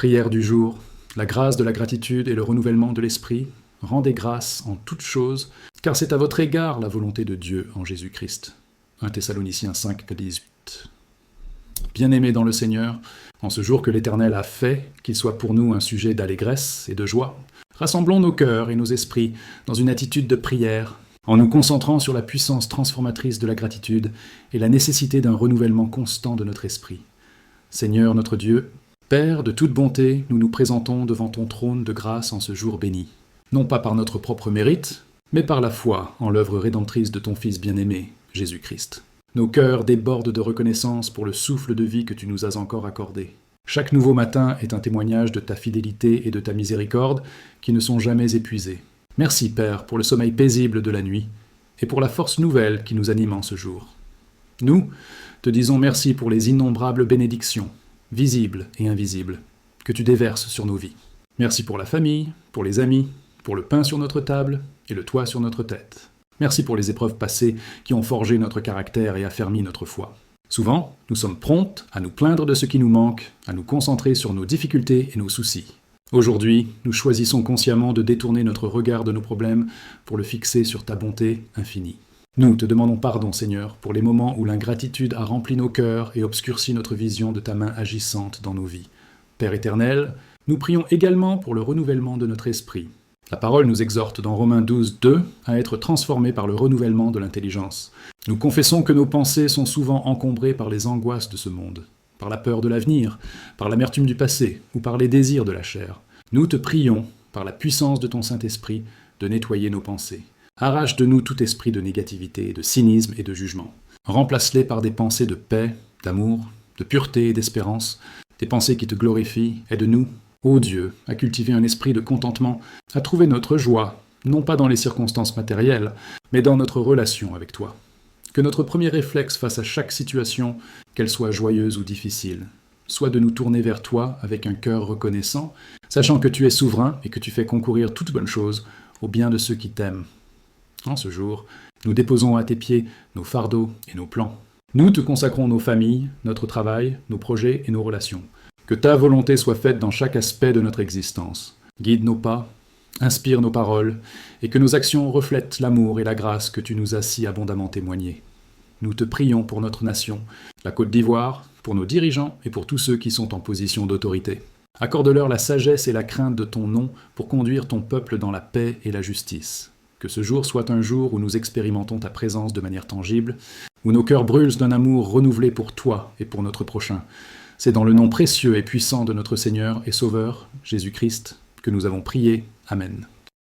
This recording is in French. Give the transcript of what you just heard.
Prière du jour, la grâce de la gratitude et le renouvellement de l'esprit, rendez grâce en toutes choses, car c'est à votre égard la volonté de Dieu en Jésus-Christ. 1 Thessaloniciens 5, 18. Bien-aimés dans le Seigneur, en ce jour que l'Éternel a fait, qu'il soit pour nous un sujet d'allégresse et de joie, rassemblons nos cœurs et nos esprits dans une attitude de prière, en nous concentrant sur la puissance transformatrice de la gratitude et la nécessité d'un renouvellement constant de notre esprit. Seigneur notre Dieu, Père de toute bonté, nous nous présentons devant ton trône de grâce en ce jour béni, non pas par notre propre mérite, mais par la foi en l'œuvre rédemptrice de ton Fils bien-aimé, Jésus-Christ. Nos cœurs débordent de reconnaissance pour le souffle de vie que tu nous as encore accordé. Chaque nouveau matin est un témoignage de ta fidélité et de ta miséricorde qui ne sont jamais épuisés. Merci Père pour le sommeil paisible de la nuit et pour la force nouvelle qui nous anime en ce jour. Nous te disons merci pour les innombrables bénédictions, visibles et invisibles, que tu déverses sur nos vies. Merci pour la famille, pour les amis, pour le pain sur notre table et le toit sur notre tête. Merci pour les épreuves passées qui ont forgé notre caractère et affermi notre foi. Souvent, nous sommes promptes à nous plaindre de ce qui nous manque, à nous concentrer sur nos difficultés et nos soucis. Aujourd'hui, nous choisissons consciemment de détourner notre regard de nos problèmes pour le fixer sur ta bonté infinie. Nous te demandons pardon, Seigneur, pour les moments où l'ingratitude a rempli nos cœurs et obscurci notre vision de ta main agissante dans nos vies. Père éternel, nous prions également pour le renouvellement de notre esprit. La parole nous exhorte dans Romains 12, 2 à être transformés par le renouvellement de l'intelligence. Nous confessons que nos pensées sont souvent encombrées par les angoisses de ce monde, par la peur de l'avenir, par l'amertume du passé ou par les désirs de la chair. Nous te prions, par la puissance de ton Saint-Esprit, de nettoyer nos pensées. Arrache de nous tout esprit de négativité, de cynisme et de jugement. Remplace-les par des pensées de paix, d'amour, de pureté et d'espérance, des pensées qui te glorifient. Aide-nous, ô Dieu, à cultiver un esprit de contentement, à trouver notre joie, non pas dans les circonstances matérielles, mais dans notre relation avec toi. Que notre premier réflexe face à chaque situation, qu'elle soit joyeuse ou difficile, soit de nous tourner vers toi avec un cœur reconnaissant, sachant que tu es souverain et que tu fais concourir toute bonne chose au bien de ceux qui t'aiment. En ce jour, nous déposons à tes pieds nos fardeaux et nos plans. Nous te consacrons nos familles, notre travail, nos projets et nos relations. Que ta volonté soit faite dans chaque aspect de notre existence. Guide nos pas, inspire nos paroles, et que nos actions reflètent l'amour et la grâce que tu nous as si abondamment témoignés. Nous te prions pour notre nation, la Côte d'Ivoire, pour nos dirigeants et pour tous ceux qui sont en position d'autorité. Accorde-leur la sagesse et la crainte de ton nom pour conduire ton peuple dans la paix et la justice. Que ce jour soit un jour où nous expérimentons ta présence de manière tangible, où nos cœurs brûlent d'un amour renouvelé pour toi et pour notre prochain. C'est dans le nom précieux et puissant de notre Seigneur et Sauveur, Jésus-Christ, que nous avons prié. Amen.